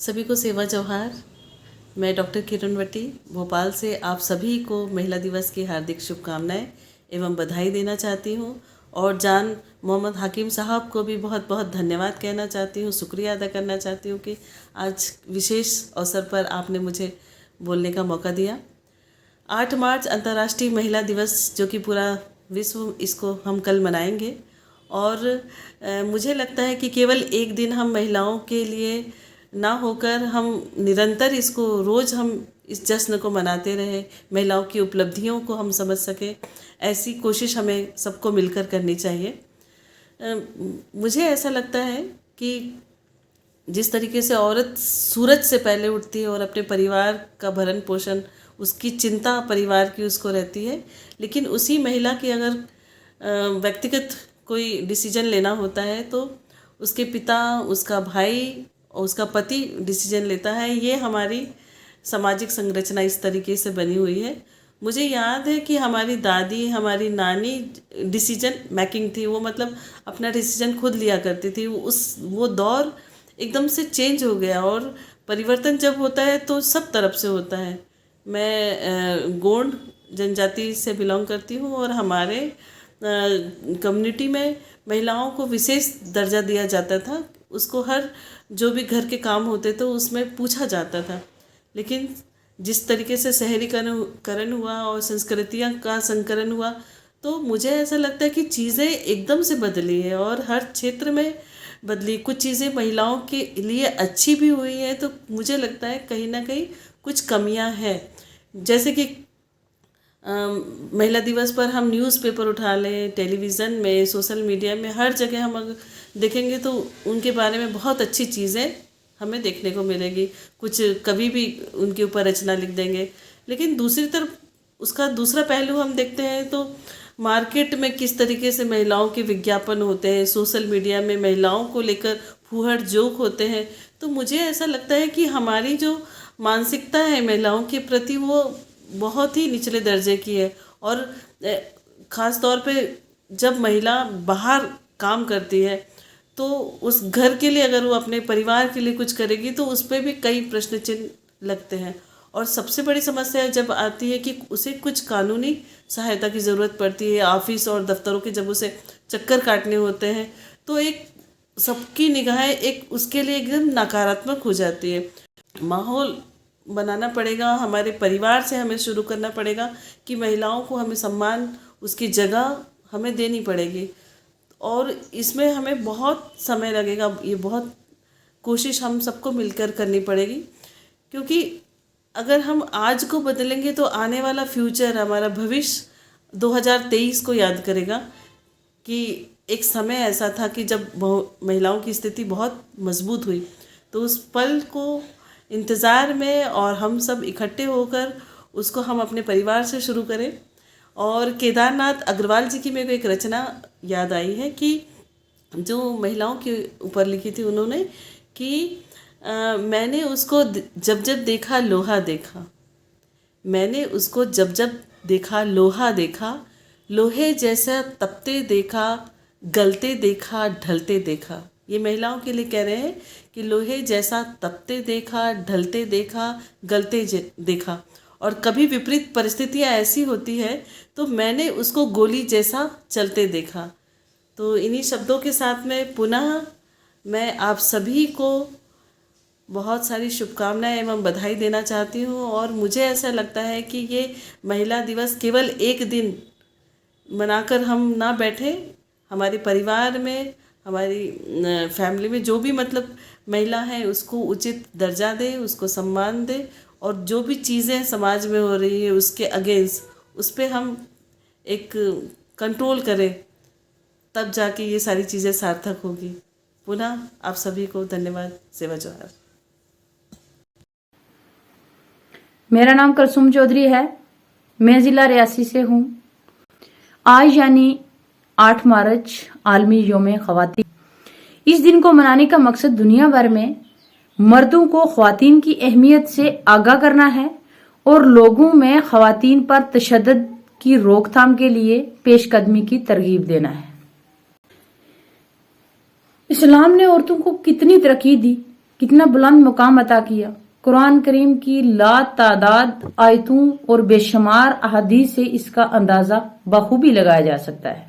सभी को सेवा जौहार। मैं डॉक्टर किरण वटी भोपाल से आप सभी को महिला दिवस की हार्दिक शुभकामनाएं एवं बधाई देना चाहती हूं और जान मोहम्मद हाकिम साहब को भी बहुत बहुत धन्यवाद कहना चाहती हूं, शुक्रिया अदा करना चाहती हूं कि आज विशेष अवसर पर आपने मुझे बोलने का मौका दिया। 8 मार्च अंतर्राष्ट्रीय महिला दिवस, जो कि पूरा विश्व इसको हम कल मनाएंगे और मुझे लगता है कि केवल एक दिन हम महिलाओं के लिए ना होकर हम निरंतर इसको रोज़ हम इस जश्न को मनाते रहे, महिलाओं की उपलब्धियों को हम समझ सकें, ऐसी कोशिश हमें सबको मिलकर करनी चाहिए। मुझे ऐसा लगता है कि जिस तरीके से औरत सूरज से पहले उठती है और अपने परिवार का भरण पोषण, उसकी चिंता परिवार की उसको रहती है, लेकिन उसी महिला की अगर व्यक्तिगत कोई डिसीजन लेना होता है तो उसके पिता, उसका भाई और उसका पति डिसीजन लेता है। ये हमारी सामाजिक संरचना इस तरीके से बनी हुई है। मुझे याद है कि हमारी दादी, हमारी नानी डिसीजन मेकिंग थी, वो मतलब अपना डिसीजन खुद लिया करती थी। वो दौर एकदम से चेंज हो गया और परिवर्तन जब होता है तो सब तरफ से होता है। मैं गोंड जनजाति से बिलोंग करती हूँ और हमारे कम्युनिटी में महिलाओं को विशेष दर्जा दिया जाता था। उसको हर जो भी घर के काम होते थे उसमें पूछा जाता था। लेकिन जिस तरीके से शहरीकरण हुआ और संस्कृतियाँ का संकरण हुआ, तो मुझे ऐसा लगता है कि चीज़ें एकदम से बदली है और हर क्षेत्र में बदली। कुछ चीज़ें महिलाओं के लिए अच्छी भी हुई है, तो मुझे लगता है कहीं ना कहीं कुछ कमियां हैं। जैसे कि महिला दिवस पर हम न्यूज़पेपर उठा लें, टेलीविज़न में, सोशल मीडिया में, हर जगह हम अगर देखेंगे तो उनके बारे में बहुत अच्छी चीज़ें हमें देखने को मिलेगी। कुछ कभी भी उनके ऊपर रचना लिख देंगे, लेकिन दूसरी तरफ उसका दूसरा पहलू हम देखते हैं तो मार्केट में किस तरीके से महिलाओं के विज्ञापन होते हैं, सोशल मीडिया में महिलाओं को लेकर फूहड़ जोक होते हैं। तो मुझे ऐसा लगता है कि हमारी जो मानसिकता है महिलाओं के प्रति वो बहुत ही निचले दर्जे की है। और ख़ास तौर पे जब महिला बाहर काम करती है तो उस घर के लिए, अगर वो अपने परिवार के लिए कुछ करेगी तो उस पर भी कई प्रश्न चिन्ह लगते हैं। और सबसे बड़ी समस्या जब आती है कि उसे कुछ कानूनी सहायता की ज़रूरत पड़ती है, ऑफिस और दफ्तरों के जब उसे चक्कर काटने होते हैं, तो एक सबकी निगाहें एक उसके लिए एकदम नकारात्मक हो जाती है। माहौल बनाना पड़ेगा, हमारे परिवार से हमें शुरू करना पड़ेगा कि महिलाओं को हमें सम्मान, उसकी जगह हमें देनी पड़ेगी। और इसमें हमें बहुत समय लगेगा, ये बहुत कोशिश हम सबको मिलकर करनी पड़ेगी, क्योंकि अगर हम आज को बदलेंगे तो आने वाला फ्यूचर, हमारा भविष्य 2023 को याद करेगा कि एक समय ऐसा था कि जब महिलाओं की स्थिति बहुत मजबूत हुई। तो उस पल को इंतज़ार में और हम सब इकट्ठे होकर उसको हम अपने परिवार से शुरू करें। और केदारनाथ अग्रवाल जी की मेरे को एक रचना याद आई है कि जो महिलाओं के ऊपर लिखी थी उन्होंने कि मैंने उसको जब जब देखा लोहा देखा, मैंने उसको जब जब देखा लोहा देखा, लोहे जैसा तपते देखा, गलते देखा, ढलते देखा। ये महिलाओं के लिए कह रहे हैं कि लोहे जैसा तपते देखा, ढलते देखा, गलते देखा। और कभी विपरीत परिस्थितियाँ ऐसी होती है तो मैंने उसको गोली जैसा चलते देखा। तो इन्हीं शब्दों के साथ में पुनः मैं आप सभी को बहुत सारी शुभकामनाएं एवं बधाई देना चाहती हूँ। और मुझे ऐसा लगता है कि ये महिला दिवस केवल एक दिन मनाकर हम ना बैठे, हमारे परिवार में, हमारी फैमिली में जो भी मतलब महिला है उसको उचित दर्जा दे, उसको सम्मान दे, और जो भी चीज़ें समाज में हो रही है उसके अगेंस्ट उस पर हम एक कंट्रोल करें, तब जाके ये सारी चीज़ें सार्थक होगी। पुनः आप सभी को धन्यवाद। सेवा जौहार। मेरा नाम कुलसुम चौधरी है, मैं ज़िला रियासी से हूँ। आज यानी 8 मार्च आलमी यौम ख़वातीन। इस दिन को मनाने का मकसद दुनिया भर में मर्दों को ख़वातीन की अहमियत से आगाह करना है और लोगों में ख़वातीन पर तशद्दुद की रोकथाम के लिए पेशकदमी की तरगीब देना है। इस्लाम ने औरतों को कितनी तरक्की दी, कितना बुलंद मुकाम अता किया। कुरान करीम की लातादाद आयतों और बेशुमार अहादीस से इसका अंदाजा बखूबी लगाया जा सकता है।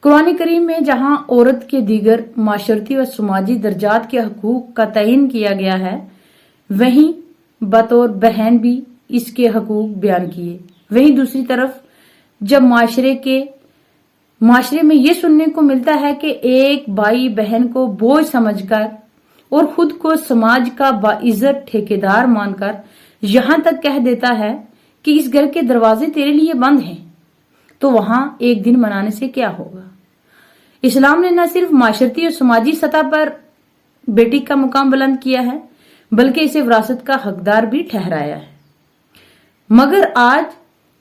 कुरान करीम में जहां औरत के दीगर माशरती व समाजी दर्जात के हकूक का तयन किया गया है, वहीं बतौर बहन भी इसके हकूक बयान किए। वहीं दूसरी तरफ जब माशरे में ये सुनने को मिलता है कि एक भाई बहन को बोझ समझकर और खुद को समाज का बाइज्जत ठेकेदार मानकर यहां तक कह देता है कि इस घर के दरवाजे तेरे लिए बंद हैं, तो वहां एक दिन मनाने से क्या होगा। इस्लाम ने न सिर्फ माशरती और समाजी सतह पर बेटी का मुकाम बुलंद किया है, बल्कि इसे विरासत का हकदार भी ठहराया है। मगर आज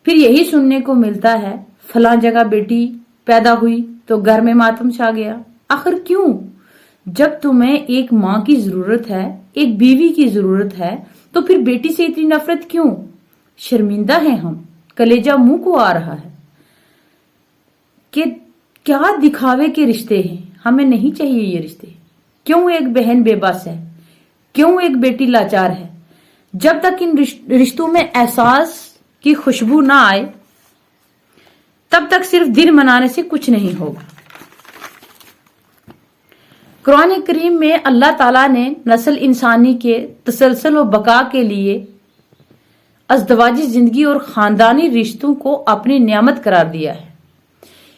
फिर यही सुनने को मिलता है, फलां जगह बेटी पैदा हुई तो घर में मातम छा गया। आखिर क्यों? जब तुम्हें एक माँ की जरूरत है, एक बीवी की जरूरत है, तो फिर बेटी से इतनी नफरत क्यों? शर्मिंदा हैं हम, कलेजा मुंह को आ रहा है कि क्या दिखावे के रिश्ते हैं, हमें नहीं चाहिए ये रिश्ते। क्यों एक बहन बेबस है, क्यों एक बेटी लाचार है? जब तक इन रिश्तों में एहसास की खुशबू ना आए, तब तक सिर्फ दिन मनाने से कुछ नहीं होगा। कुरान करीम में अल्लाह ताला ने नस्ल इंसानी के तसलसल व बका के लिए अज़दवाजी जिंदगी और खानदानी रिश्तों को अपनी नेमत करार दिया है।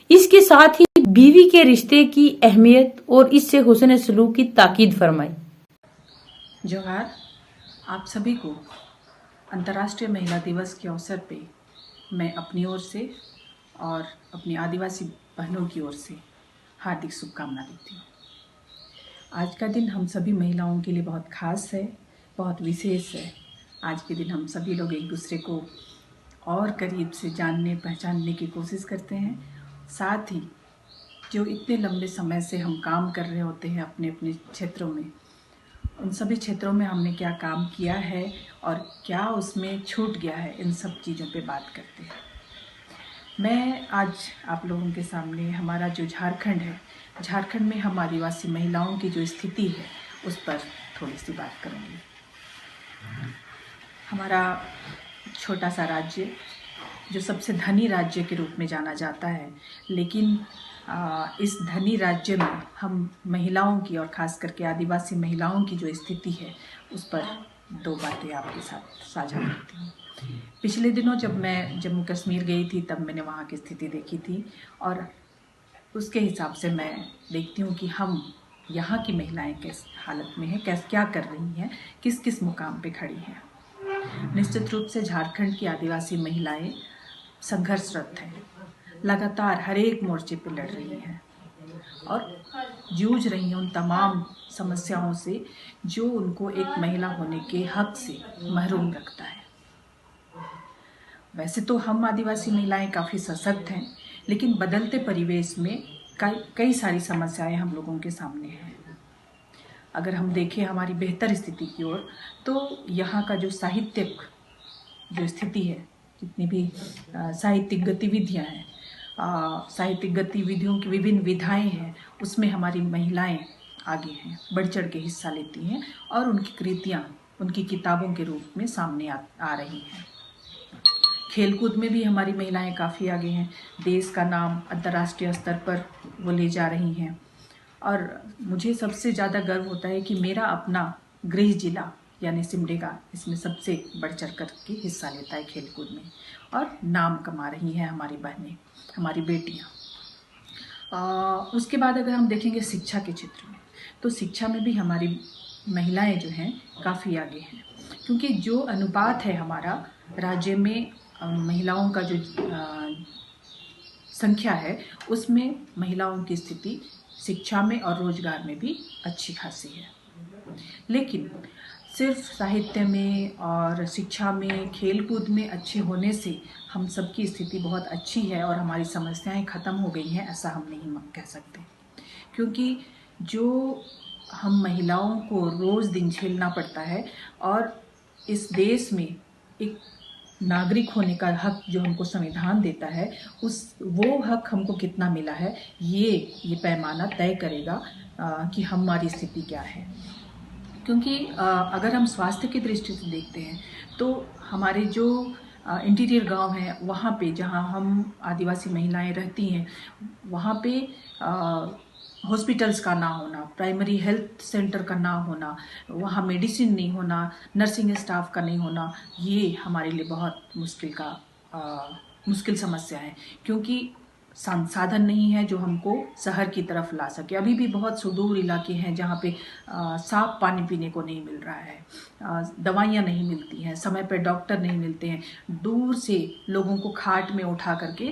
इसके साथ ही बीवी के रिश्ते की अहमियत और इससे हुस्न सलूक की ताकीद फरमाई। जोहार, आप सभी को अंतर्राष्ट्रीय महिला दिवस के अवसर पे मैं अपनी ओर से और अपनी आदिवासी बहनों की ओर से हार्दिक शुभकामना देती हूँ। आज का दिन हम सभी महिलाओं के लिए बहुत खास है, बहुत विशेष है। आज के दिन हम सभी लोग एक दूसरे को और करीब से जानने पहचानने की कोशिश करते हैं। साथ ही जो इतने लंबे समय से हम काम कर रहे होते हैं अपने अपने क्षेत्रों में, उन सभी क्षेत्रों में हमने क्या काम किया है और क्या उसमें छूट गया है, इन सब चीज़ों पे बात करते हैं। मैं आज आप लोगों के सामने हमारा जो झारखंड है, झारखंड में हम आदिवासी महिलाओं की जो स्थिति है उस पर थोड़ी सी बात करूँगी। हमारा छोटा सा राज्य जो सबसे धनी राज्य के रूप में जाना जाता है, लेकिन इस धनी राज्य में हम महिलाओं की और ख़ास करके आदिवासी महिलाओं की जो स्थिति है उस पर दो बातें आपके साथ साझा करती हूँ। पिछले दिनों जब मैं जम्मू कश्मीर गई थी तब मैंने वहाँ की स्थिति देखी थी और उसके हिसाब से मैं देखती हूँ कि हम यहाँ की महिलाएं किस हालत में हैं, क्या कर रही हैं, किस किस मुकाम पे खड़ी हैं। निश्चित रूप से झारखंड की आदिवासी महिलाएं संघर्षरत हैं, लगातार हर एक मोर्चे पे लड़ रही हैं और जूझ रही हैं उन तमाम समस्याओं से जो उनको एक महिला होने के हक से महरूम रखता है। वैसे तो हम आदिवासी महिलाएं काफ़ी सशक्त हैं, लेकिन बदलते परिवेश में कई सारी समस्याएं हम लोगों के सामने हैं। अगर हम देखें हमारी बेहतर स्थिति की ओर, तो यहाँ का जो साहित्यिक जो स्थिति है, जितनी भी साहित्यिक गतिविधियाँ हैं, साहित्यिक गतिविधियों की विभिन्न विधाएं हैं, उसमें हमारी महिलाएं आगे हैं, बढ़ चढ़ के हिस्सा लेती हैं और उनकी कृतियाँ उनकी किताबों के रूप में सामने आ रही हैं। खेलकूद में भी हमारी महिलाएं काफ़ी आगे हैं, देश का नाम अंतर्राष्ट्रीय स्तर पर वो ले जा रही हैं। और मुझे सबसे ज़्यादा गर्व होता है कि मेरा अपना गृह जिला यानी सिमडेगा इसमें सबसे बढ़ चढ़ कर के हिस्सा लेता है खेलकूद में और नाम कमा रही हैं हमारी बहनें, हमारी बेटियाँ। उसके बाद अगर हम देखेंगे शिक्षा के क्षेत्र में, तो शिक्षा में भी हमारी महिलाएं जो हैं काफ़ी आगे हैं, क्योंकि जो अनुपात है हमारा राज्य में महिलाओं का जो संख्या है, उसमें महिलाओं की स्थिति शिक्षा में और रोजगार में भी अच्छी खासी है। लेकिन सिर्फ साहित्य में और शिक्षा में, खेलकूद में अच्छे होने से हम सबकी स्थिति बहुत अच्छी है और हमारी समस्याएं ख़त्म हो गई हैं, ऐसा हम नहीं कह सकते। क्योंकि जो हम महिलाओं को रोज़ दिन झेलना पड़ता है और इस देश में एक नागरिक होने का हक जो हमको संविधान देता है, वो हक हमको कितना मिला है, ये पैमाना तय करेगा कि हमारी स्थिति क्या है। क्योंकि अगर हम स्वास्थ्य की दृष्टि से देखते हैं तो हमारे जो इंटीरियर गांव हैं वहाँ पे जहाँ हम आदिवासी महिलाएं रहती हैं वहाँ पे हॉस्पिटल्स का ना होना, प्राइमरी हेल्थ सेंटर का ना होना, वहाँ मेडिसिन नहीं होना, नर्सिंग स्टाफ का नहीं होना, ये हमारे लिए बहुत मुश्किल समस्या है। क्योंकि संसाधन नहीं है जो हमको शहर की तरफ ला सके। अभी भी बहुत सुदूर इलाके हैं जहाँ पे साफ पानी पीने को नहीं मिल रहा है, दवाइयाँ नहीं मिलती हैं, समय पर डॉक्टर नहीं मिलते हैं। दूर से लोगों को खाट में उठा करके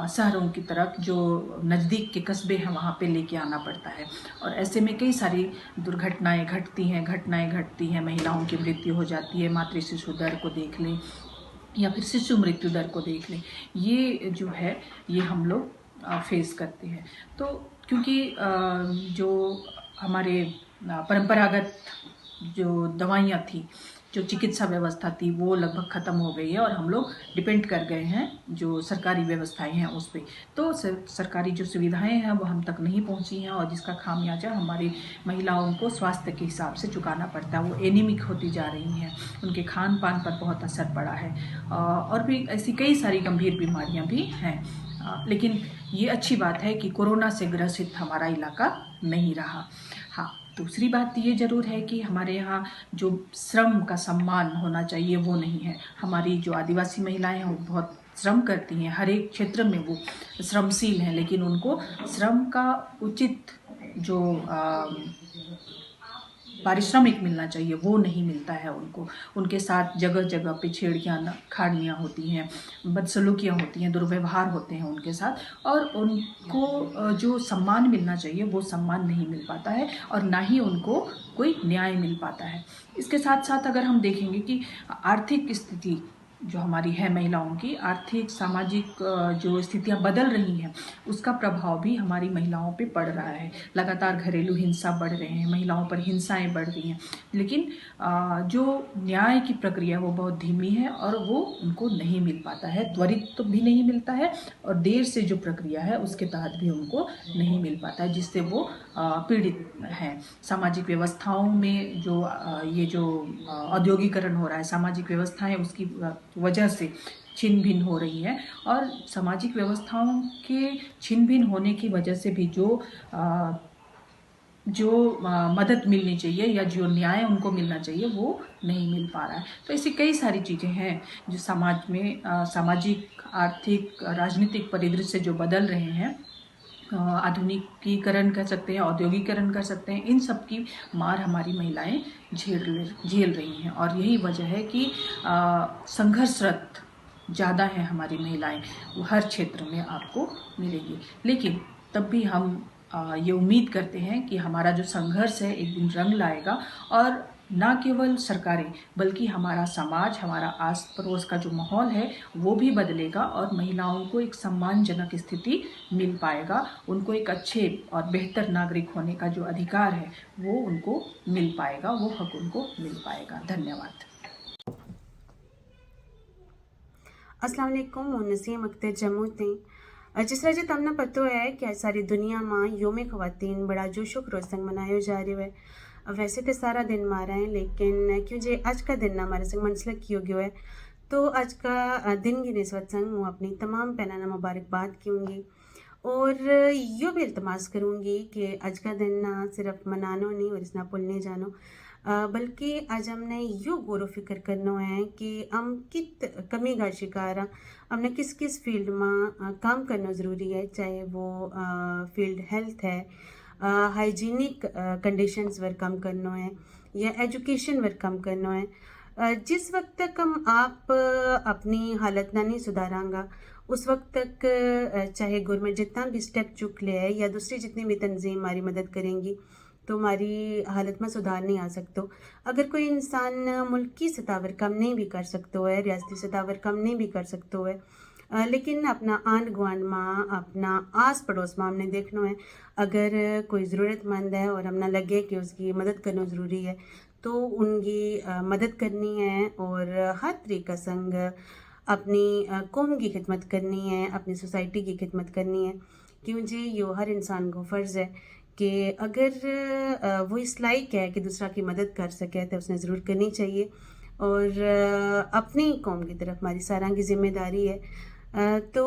शहरों की तरफ जो नज़दीक के कस्बे हैं वहाँ पे लेके आना पड़ता है। और ऐसे में कई सारी दुर्घटनाएं घटती हैं, महिलाओं की मृत्यु हो जाती है। मातृ शिशु दर को देख लें या फिर शिशु मृत्यु दर को देख लें, ये जो है ये हम लोग फेस करते हैं। तो क्योंकि जो हमारे परंपरागत जो दवाइयाँ थी, जो चिकित्सा व्यवस्था थी, वो लगभग ख़त्म हो गई है और हम लोग डिपेंड कर गए हैं जो सरकारी व्यवस्थाएं हैं उस पर। तो सरकारी जो सुविधाएं हैं वो हम तक नहीं पहुंची हैं और जिसका खामियाजा हमारी महिलाओं को स्वास्थ्य के हिसाब से चुकाना पड़ता है। वो एनीमिक होती जा रही हैं, उनके खान पान पर बहुत असर पड़ा है और भी ऐसी कई सारी गंभीर बीमारियां भी हैं। लेकिन ये अच्छी बात है कि कोरोना से ग्रसित हमारा इलाका नहीं रहा। हाँ, दूसरी बात ये ज़रूर है कि हमारे यहाँ जो श्रम का सम्मान होना चाहिए वो नहीं है। हमारी जो आदिवासी महिलाएं हैं वो बहुत श्रम करती हैं, हर एक क्षेत्र में वो श्रमशील हैं, लेकिन उनको श्रम का उचित जो पारिश्रमिक मिलना चाहिए वो नहीं मिलता है उनको। उनके साथ जगह जगह पे छेड़खानियाँ खाड़ियाँ होती हैं, बदसलूकियाँ होती हैं, दुर्व्यवहार होते हैं उनके साथ और उनको जो सम्मान मिलना चाहिए वो सम्मान नहीं मिल पाता है और ना ही उनको कोई न्याय मिल पाता है। इसके साथ साथ अगर हम देखेंगे कि आर्थिक स्थिति जो हमारी है, महिलाओं की आर्थिक सामाजिक जो स्थितियां बदल रही हैं उसका प्रभाव भी हमारी महिलाओं पे पड़ रहा है। लगातार घरेलू हिंसा बढ़ रहे हैं, महिलाओं पर हिंसाएं बढ़ रही हैं, लेकिन जो न्याय की प्रक्रिया वो बहुत धीमी है और वो उनको नहीं मिल पाता है। त्वरित तो भी नहीं मिलता है और देर से जो प्रक्रिया है उसके तहत भी उनको नहीं मिल पाता है, जिससे वो पीड़ित हैं। सामाजिक व्यवस्थाओं में जो ये जो औद्योगिकरण हो रहा है, सामाजिक व्यवस्थाएं उसकी वजह से छिन भिन्न हो रही है और सामाजिक व्यवस्थाओं के छिन भिन्न होने की वजह से भी जो मदद मिलनी चाहिए या जो न्याय उनको मिलना चाहिए वो नहीं मिल पा रहा है। तो ऐसी कई सारी चीज़ें हैं जो समाज में सामाजिक, आर्थिक, राजनीतिक परिदृश्य जो बदल रहे हैं, आधुनिकीकरण कर सकते हैं, औद्योगिकरण कर सकते हैं, इन सब की मार हमारी महिलाएं झेल रही हैं और यही वजह है कि संघर्षरत ज़्यादा है हमारी महिलाएं, वो हर क्षेत्र में आपको मिलेगी। लेकिन तब भी हम ये उम्मीद करते हैं कि हमारा जो संघर्ष है एक दिन रंग लाएगा और न केवल सरकारें बल्कि हमारा समाज, हमारा आस पड़ोस का जो माहौल है वो भी बदलेगा और महिलाओं को एक सम्मानजनक स्थिति मिल पाएगा। उनको एक अच्छे और बेहतर नागरिक होने का जो अधिकार है वो उनको मिल पाएगा, वो हक उनको मिल पाएगा। धन्यवाद। अस्सलाम वालेकुम। मैं नसीम अख्तर जम्मू थी। जिस तरह तमने पतो है कि सारी दुनिया में योम ख़वातीन बड़ा जोशो खरोश संग मनाया जा रहा है। वैसे तो सारा दिन मारा है, लेकिन क्यों जे आज का दिन हमारे संग मनसलक किया गया है, तो आज का दिन की निस्बत संग मैं अपनी तमाम पहनाना मुबारकबाद करूँगी और यो भी इल्तमास करूँगी कि आज का दिन ना सिर्फ मनानो नहीं और इसना भूलने जानो, बल्कि आज हमने यो गौर फिक्र करना है कि हम कित कमी का शिकार हैं, हमने किस किस फील्ड में काम करना ज़रूरी है, चाहे वो फील्ड हेल्थ है, हाइजीनिक कंडीशंस पर काम करना है या एजुकेशन पर काम करना है। जिस वक्त तक हम आप अपनी हालत ना नहीं सुधारांगा उस वक्त तक चाहे गवर्नमेंट जितना भी स्टेप चुक ले है या दूसरी जितनी भी तंजीम हमारी मदद करेंगी तो हमारी हालत में सुधार नहीं आ सकता। अगर कोई इंसान मुल्क की सतह पर कम नहीं भी कर सकता है, रियासती सतह पर कम नहीं भी कर सकता है, लेकिन अपना आंढ गुआंढ में, अपना आस पड़ोस में हमने देखना है, अगर कोई ज़रूरतमंद है और हमने लगे कि उसकी मदद करना ज़रूरी है तो उनकी मदद करनी है और हर तरीका संग अपनी कौम की खिदमत करनी है, अपनी सोसाइटी की खिदमत करनी है। क्यों जी यो हर इंसान को फ़र्ज़ है कि अगर वो इस लायक है कि दूसरा की मदद कर सके तो उसने ज़रूर करनी चाहिए। और अपनी कौम की तरफ हमारी सारा की जिम्मेदारी है। तो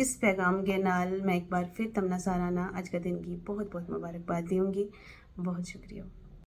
इस पैगाम के नाल मैं एक बार फिर तमन्ना साराना आज का दिन की बहुत बहुत मुबारकबाद दूंगी। बहुत शुक्रिया।